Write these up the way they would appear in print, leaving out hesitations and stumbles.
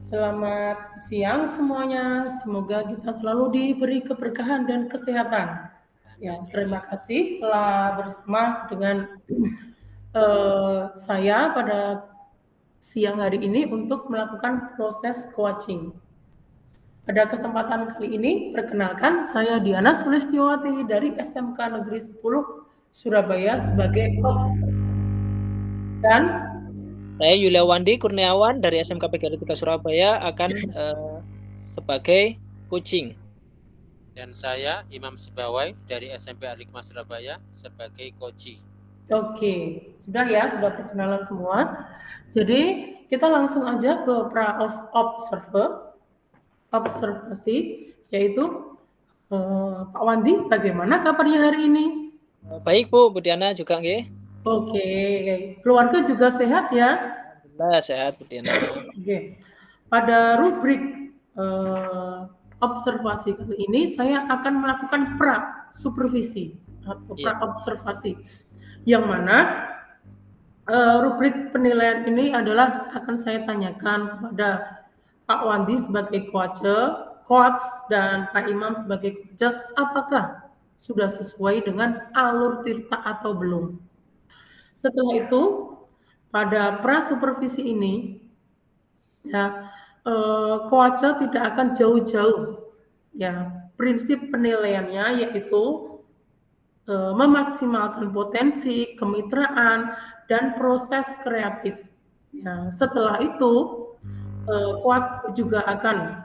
Selamat siang semuanya. Semoga kita selalu diberi keberkahan dan kesehatan. Ya, terima kasih telah bersama dengan saya pada siang hari ini untuk melakukan proses coaching. Pada kesempatan kali ini, perkenalkan saya Diana Sulistiowati dari SMK Negeri 10 Surabaya sebagai host. Dan Saya Yuliawandi Kurniawan dari SMK PGRI 3 Surabaya akan sebagai coaching. Dan saya Imam Sibawai dari SMP Al-Hikmah Surabaya sebagai coaching. Oke, sudah ya, sudah perkenalan semua. Jadi kita langsung aja ke observasi, yaitu Pak Wandi, bagaimana kabarnya hari ini? Baik Bu Diana juga nggih. Oke, keluarga juga sehat ya? Alhamdulillah sehat Bu Diana. Oke, pada rubrik observasi kali ini saya akan melakukan pra-supervisi atau pra-observasi, yang mana rubrik penilaian ini adalah akan saya tanyakan kepada Pak Wandi sebagai coach dan Pak Imam sebagai coach, apakah sudah sesuai dengan alur tirta atau belum. Setelah itu, pada pra-supervisi ini, ya, coach tidak akan jauh-jauh. Ya, prinsip penilaiannya yaitu memaksimalkan potensi, kemitraan, dan proses kreatif. Ya, setelah itu, coach juga akan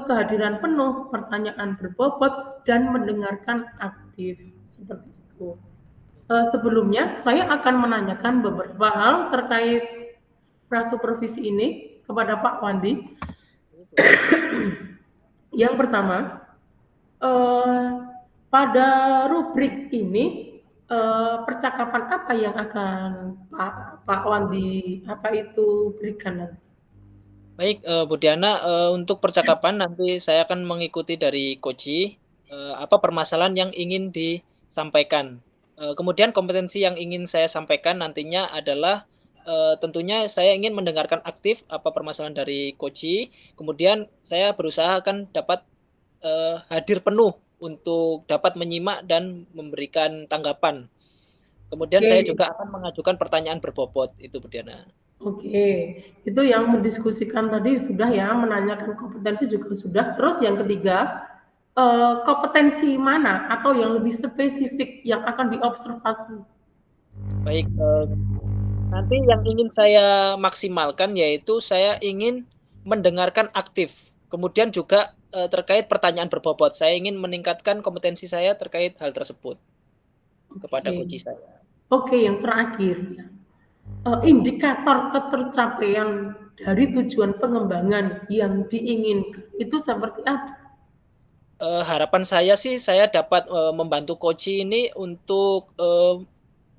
kehadiran penuh, pertanyaan berbobot, dan mendengarkan aktif seperti itu. Sebelumnya, saya akan menanyakan beberapa hal terkait prasupervisi ini kepada Pak Wandi. Yang pertama, pada rubrik ini percakapan apa yang akan Pak Wandi berikan nanti? Baik Bu Diana, untuk percakapan nanti saya akan mengikuti dari coach apa permasalahan yang ingin disampaikan. Kemudian kompetensi yang ingin saya sampaikan nantinya adalah tentunya saya ingin mendengarkan aktif apa permasalahan dari coach. Kemudian saya berusaha akan dapat hadir penuh untuk dapat menyimak dan memberikan tanggapan. Kemudian saya juga akan mengajukan pertanyaan berbobot itu Bu Diana. Oke, itu yang mendiskusikan tadi sudah ya, menanyakan kompetensi juga sudah. Terus yang ketiga, kompetensi mana atau yang lebih spesifik yang akan diobservasi? Baik, nanti yang ingin saya maksimalkan yaitu saya ingin mendengarkan aktif. Kemudian juga terkait pertanyaan berbobot. Saya ingin meningkatkan kompetensi saya terkait hal tersebut kepada coach saya. Oke, yang terakhir ya. Indikator ketercapaian dari tujuan pengembangan yang diinginkan itu seperti apa? Harapan saya sih saya dapat membantu coach ini untuk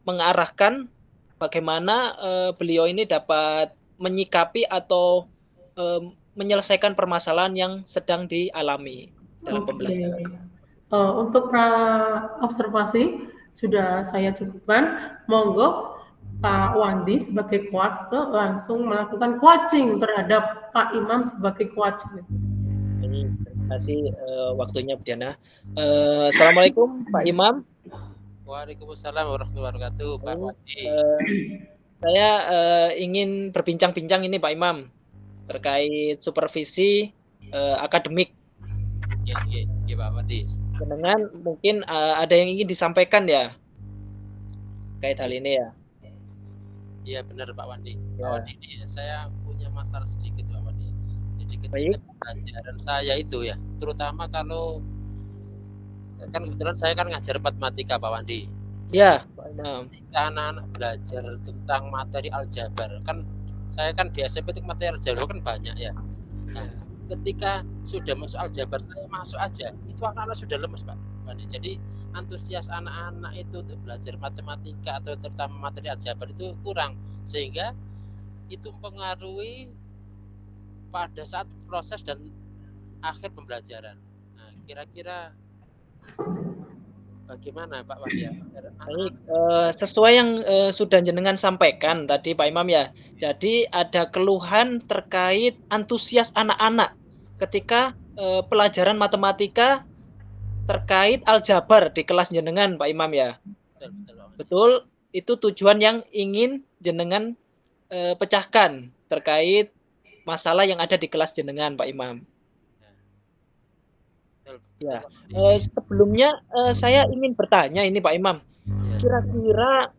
mengarahkan bagaimana beliau ini dapat menyikapi atau menyelesaikan permasalahan yang sedang dialami dalam pembelajaran. Untuk observasi sudah saya cukupkan. Monggo Pak Wandi sebagai coach langsung melakukan coaching terhadap Pak Imam sebagai coach. Terima kasih waktunya Bu Diana. Assalamualaikum Pak Imam. Waalaikumsalam warahmatullahi wabarakatuh Pak Wandi. Saya ingin berbincang-bincang ini Pak Imam terkait supervisi akademik. Iya Pak Wandi. Dengan mungkin ada yang ingin disampaikan ya terkait hal ini ya. Iya benar Pak Wandi. Ya. Pak Wandi ini saya punya masalah sedikit Pak Wandi. Jadi ketika pelajaran saya itu ya, terutama kalau kan kebetulan saya kan ngajar matematika Pak Wandi. Iya. Ketika anak-anak belajar tentang materi aljabar, kan saya kan di SMP itu materi aljabar kan banyak ya. Nah, ketika sudah masuk aljabar saya masuk aja, itu anak-anak sudah lemes Pak Wandi. Jadi antusias anak-anak itu untuk belajar matematika atau terutama materi aljabar itu kurang, sehingga itu mempengaruhi pada saat proses dan akhir pembelajaran. Nah, kira-kira bagaimana Pak Wandi ya? Baik, sesuai yang sudah jenengan sampaikan tadi Pak Imam ya. Jadi ada keluhan terkait antusias anak-anak ketika pelajaran matematika terkait aljabar di kelas jenengan Pak Imam ya. Betul, betul Pak Wandi. Betul, itu tujuan yang ingin jenengan pecahkan terkait masalah yang ada di kelas jenengan Pak Imam. Betul, betul Ya, Pak Wandi. sebelumnya saya ingin bertanya ini Pak Imam, Ya. kira-kira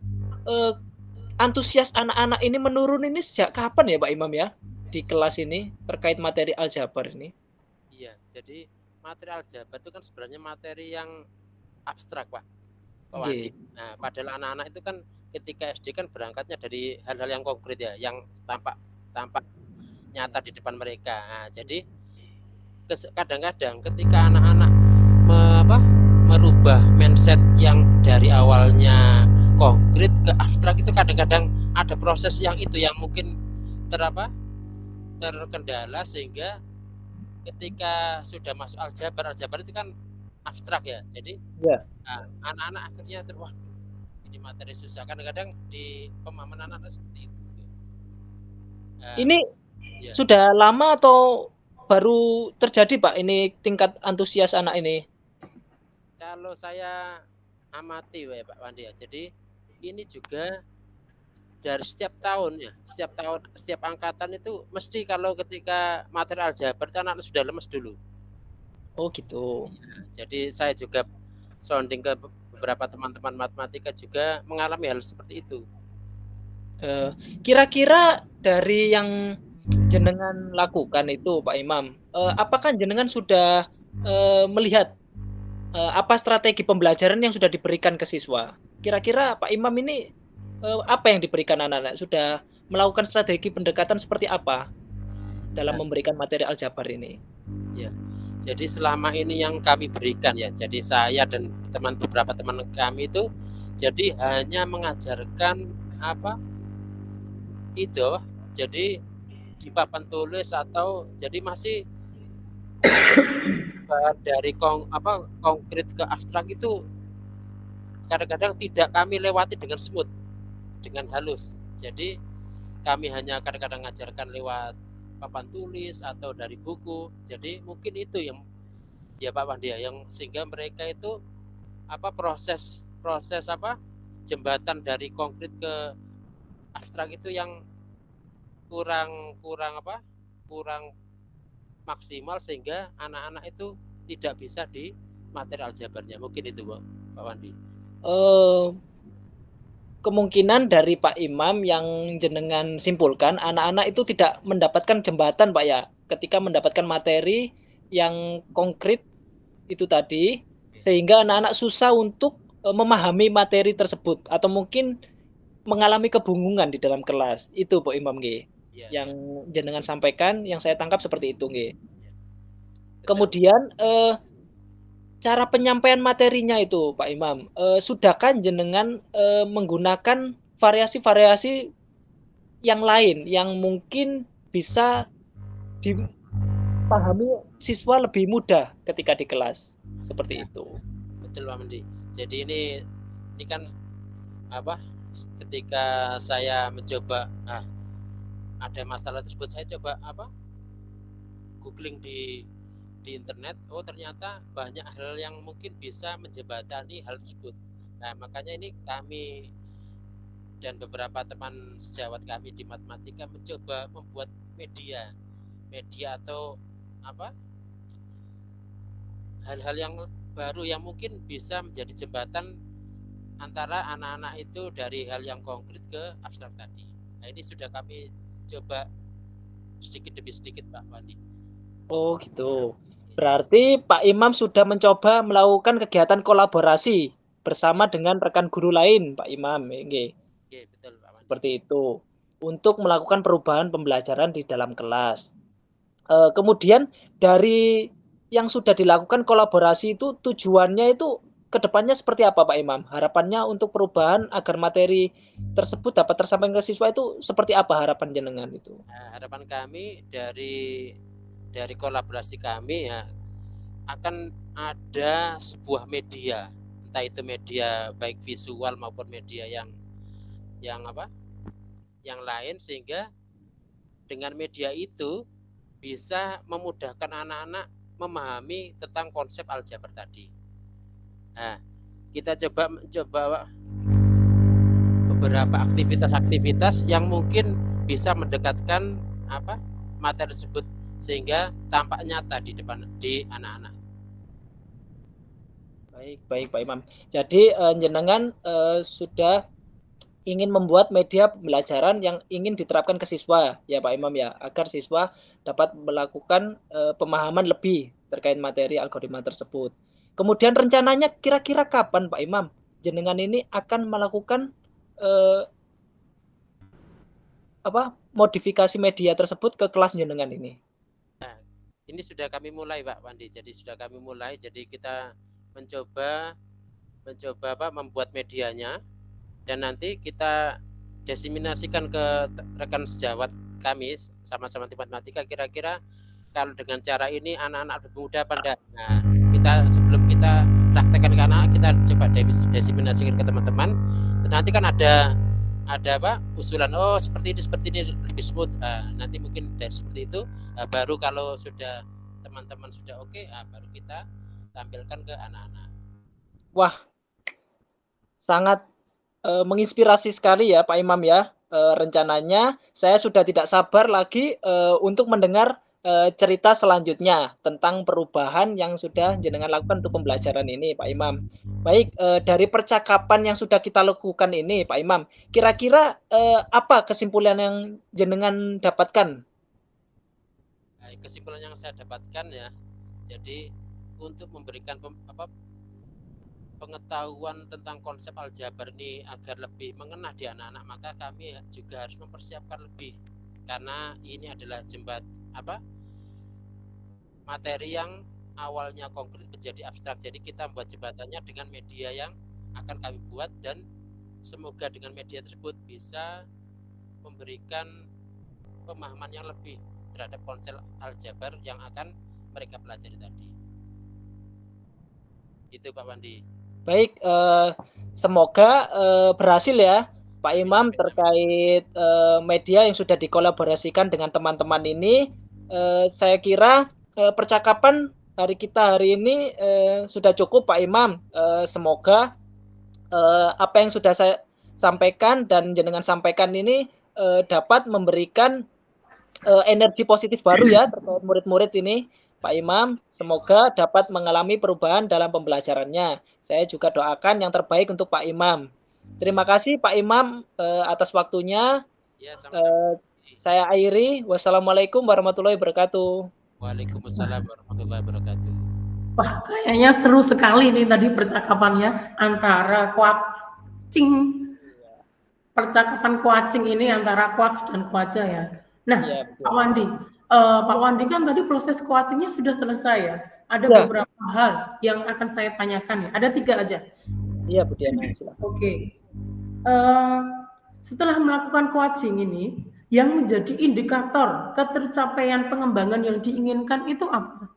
antusias anak-anak ini menurun ini sejak kapan ya Pak Imam ya di kelas ini terkait materi aljabar ini? Iya, jadi materi aljabar itu kan sebenarnya materi yang abstrak Pak Wandi. Nggih. Nah, padahal anak-anak itu kan ketika SD kan berangkatnya dari hal-hal yang konkret ya, yang tampak nyata di depan mereka. Nah, jadi kadang-kadang ketika anak-anak merubah mindset yang dari awalnya konkret ke abstrak itu kadang-kadang ada proses yang mungkin terkendala sehingga ketika sudah masuk aljabar itu kan abstrak ya. Jadi Ya. Anak-anak akhirnya wah ini materi susah. Kadang-kadang di pemahaman anak-anak seperti itu. Ini ya. Sudah lama atau baru terjadi Pak ini tingkat antusias anak ini? Kalau saya amati ya Pak Wandi ya. Jadi ini juga dari setiap tahun ya, setiap angkatan itu mesti kalau ketika materi aljabar anak-anak sudah lemes dulu. Oh gitu. Ya, jadi saya juga sounding ke beberapa teman-teman matematika juga mengalami hal seperti itu. Kira-kira dari yang jenengan lakukan itu Pak Imam, apakah jenengan sudah melihat apa strategi pembelajaran yang sudah diberikan ke siswa? Kira-kira Pak Imam ini apa yang diberikan anak-anak? Sudah melakukan strategi pendekatan seperti apa dalam memberikan materi aljabar ini? Ya, jadi selama ini yang kami berikan ya, jadi saya dan beberapa teman kami itu jadi hanya mengajarkan jadi di papan tulis atau jadi masih dari konkret ke abstrak itu kadang-kadang tidak kami lewati dengan smooth, dengan halus. Jadi kami hanya kadang-kadang mengajarkan lewat papan tulis atau dari buku. Jadi mungkin itu yang ya Pak Wandi yang sehingga mereka itu proses jembatan dari konkret ke abstrak itu yang kurang maksimal sehingga anak-anak itu tidak bisa di materi aljabarnya. Mungkin itu Pak Wandi. Kemungkinan dari Pak Imam yang jenengan simpulkan anak-anak itu tidak mendapatkan jembatan Pak ya ketika mendapatkan materi yang konkret itu tadi sehingga anak-anak susah untuk memahami materi tersebut atau mungkin mengalami kebingungan di dalam kelas. Itu Pak Imam nggih. Ya, yang jenengan sampaikan yang saya tangkap seperti itu nggih. Ya. Kemudian cara penyampaian materinya itu Pak Imam, sudahkah jenengan menggunakan variasi-variasi yang lain yang mungkin bisa dipahami siswa lebih mudah ketika di kelas seperti itu? Betul Pak Mendi. Jadi ini kan ketika saya mencoba ada masalah tersebut saya coba googling di internet, ternyata banyak hal yang mungkin bisa menjembatani hal tersebut. Nah, makanya ini kami dan beberapa teman sejawat kami di matematika mencoba membuat media atau hal-hal yang baru yang mungkin bisa menjadi jembatan antara anak-anak itu dari hal yang konkret ke abstrak tadi. Nah, ini sudah kami coba sedikit demi sedikit Pak Wandi. Oh gitu. Berarti Pak Imam sudah mencoba melakukan kegiatan kolaborasi bersama dengan rekan guru lain Pak Imam. Oke, betul Pak Wandi. Seperti itu. Untuk melakukan perubahan pembelajaran di dalam kelas. Kemudian dari yang sudah dilakukan kolaborasi itu tujuannya itu kedepannya seperti apa Pak Imam? Harapannya untuk perubahan agar materi tersebut dapat tersampaikan ke siswa itu seperti apa harapan jenengan itu? Nah, harapan kami dari kolaborasi kami ya akan ada sebuah media, entah itu media baik visual maupun media yang lain, sehingga dengan media itu bisa memudahkan anak-anak memahami tentang konsep aljabar tadi. Nah, kita coba beberapa aktivitas-aktivitas yang mungkin bisa mendekatkan materi tersebut sehingga tampak nyata di anak-anak. Baik Pak Imam. Jadi jenengan sudah ingin membuat media pembelajaran yang ingin diterapkan ke siswa ya Pak Imam ya, agar siswa dapat melakukan pemahaman lebih terkait materi algoritma tersebut. Kemudian rencananya kira-kira kapan Pak Imam jenengan ini akan melakukan modifikasi media tersebut ke kelas jenengan ini? Nah, ini sudah kami mulai Pak Wandi. Jadi Jadi kita mencoba membuat medianya, dan nanti kita diseminasikan ke rekan sejawat kami sama-sama di matematika. Kira-kira kalau dengan cara ini anak-anak lebih mudah apa enggak? Nah, sebelum kita praktekkan ke anak, kita coba diseminasikan ke teman-teman. Dan nanti kan ada usulan, seperti ini lebih smooth. Nanti mungkin dari seperti itu, baru kalau sudah teman-teman sudah oke, baru kita tampilkan ke anak-anak. Wah, sangat menginspirasi sekali ya Pak Imam ya. Rencananya saya sudah tidak sabar lagi untuk mendengar cerita selanjutnya tentang perubahan yang sudah jenengan lakukan untuk pembelajaran ini Pak Imam. Baik, dari percakapan yang sudah kita lakukan ini Pak Imam, kira-kira apa kesimpulan yang jenengan dapatkan? Kesimpulan yang saya dapatkan ya, jadi untuk memberikan pengetahuan tentang konsep aljabar ini agar lebih mengena di anak-anak, maka kami juga harus mempersiapkan lebih, karena ini adalah materi yang awalnya konkret menjadi abstrak. Jadi kita membuat jembatannya dengan media yang akan kami buat, dan semoga dengan media tersebut bisa memberikan pemahaman yang lebih terhadap konsep aljabar yang akan mereka pelajari tadi. Itu Pak Wandi. Baik, semoga berhasil ya Pak Imam terkait media yang sudah dikolaborasikan dengan teman-teman ini. Saya kira percakapan hari ini sudah cukup Pak Imam. Semoga apa yang sudah saya sampaikan dan jenengan sampaikan ini dapat memberikan energi positif baru ya terkait murid-murid ini. Pak Imam, semoga dapat mengalami perubahan dalam pembelajarannya. Saya juga doakan yang terbaik untuk Pak Imam. Terima kasih Pak Imam atas waktunya. Ya, saya akhiri. Wassalamualaikum warahmatullahi wabarakatuh. Waalaikumsalam warahmatullahi wabarakatuh. Wah, kayaknya seru sekali nih tadi percakapannya antara percakapan coaching ini antara coach dan coacha ya. Nah, ya, Pak Wandi kan tadi proses coachingnya sudah selesai ya. Ada beberapa hal yang akan saya tanyakan ya. Ada 3 aja. Iya, Bu Diana. Oke. Setelah melakukan coaching ini, yang menjadi indikator ketercapaian pengembangan yang diinginkan itu apa?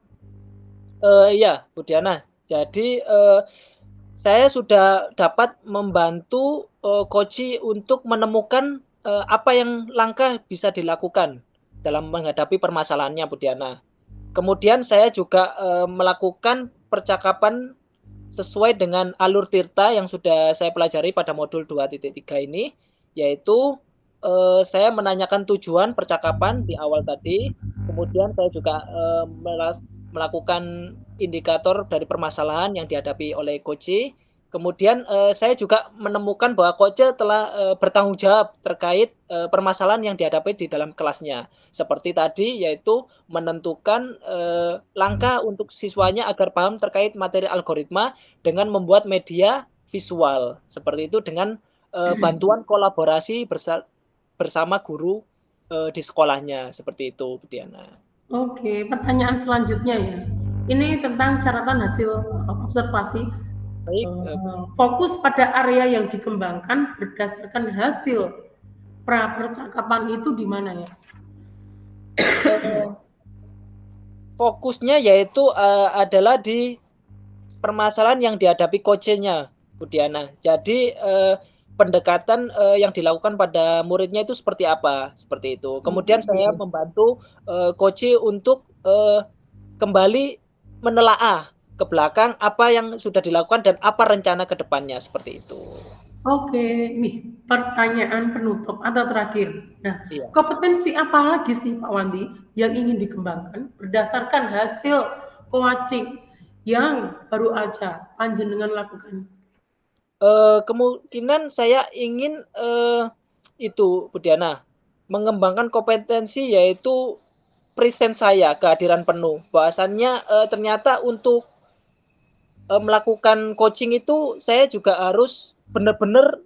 Iya, Bu Diana. Jadi saya sudah dapat membantu coach untuk menemukan apa yang langkah bisa dilakukan dalam menghadapi permasalahannya, Bu Diana. Kemudian saya juga melakukan percakapan sesuai dengan alur Tirta yang sudah saya pelajari pada modul 2.3 ini, yaitu saya menanyakan tujuan percakapan di awal tadi. Kemudian saya juga melakukan indikator dari permasalahan yang dihadapi oleh coach. Kemudian saya juga menemukan bahwa coach telah bertanggung jawab terkait permasalahan yang dihadapi di dalam kelasnya. Seperti tadi, yaitu menentukan langkah untuk siswanya agar paham terkait materi algoritma dengan membuat media visual. Seperti itu dengan bantuan kolaborasi bersama guru di sekolahnya. Seperti itu, Bu Diana. Oke, pertanyaan selanjutnya ya. Ini tentang catatan hasil observasi. Baik, fokus pada area yang dikembangkan berdasarkan hasil percakapan itu di mana ya? Fokusnya yaitu adalah di permasalahan yang dihadapi coachnya, Bu Diana. Jadi pendekatan yang dilakukan pada muridnya itu seperti apa, seperti itu. Kemudian saya membantu coach untuk kembali menelaah ke belakang apa yang sudah dilakukan dan apa rencana ke depannya, seperti itu. Oke, nih pertanyaan penutup atau terakhir. Nah, Iya. kompetensi apa lagi sih Pak Wandi yang ingin dikembangkan berdasarkan hasil coaching yang baru aja panjenengan lakukan? Kemungkinan saya ingin itu Bu Diana, mengembangkan kompetensi yaitu present saya, kehadiran penuh. Bahwasannya ternyata untuk melakukan coaching itu saya juga harus benar-benar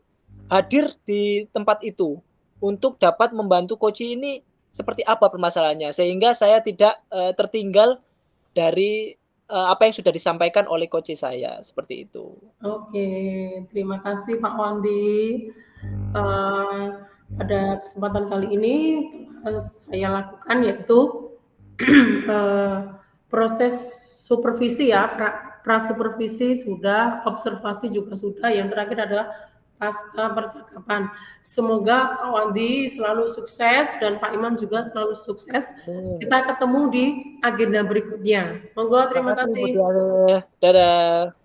hadir di tempat itu untuk dapat membantu coach ini seperti apa permasalahannya sehingga saya tidak tertinggal dari apa yang sudah disampaikan oleh coach saya, seperti itu. Oke, terima kasih Pak Wandi. Pada kesempatan kali ini saya lakukan yaitu proses supervisi ya, prasupervisi sudah, observasi juga sudah, yang terakhir adalah pasca percakapan. Semoga Pak Wandi selalu sukses dan Pak Imam juga selalu sukses. Kita ketemu di agenda berikutnya. Monggo, terima kasih. Dadah.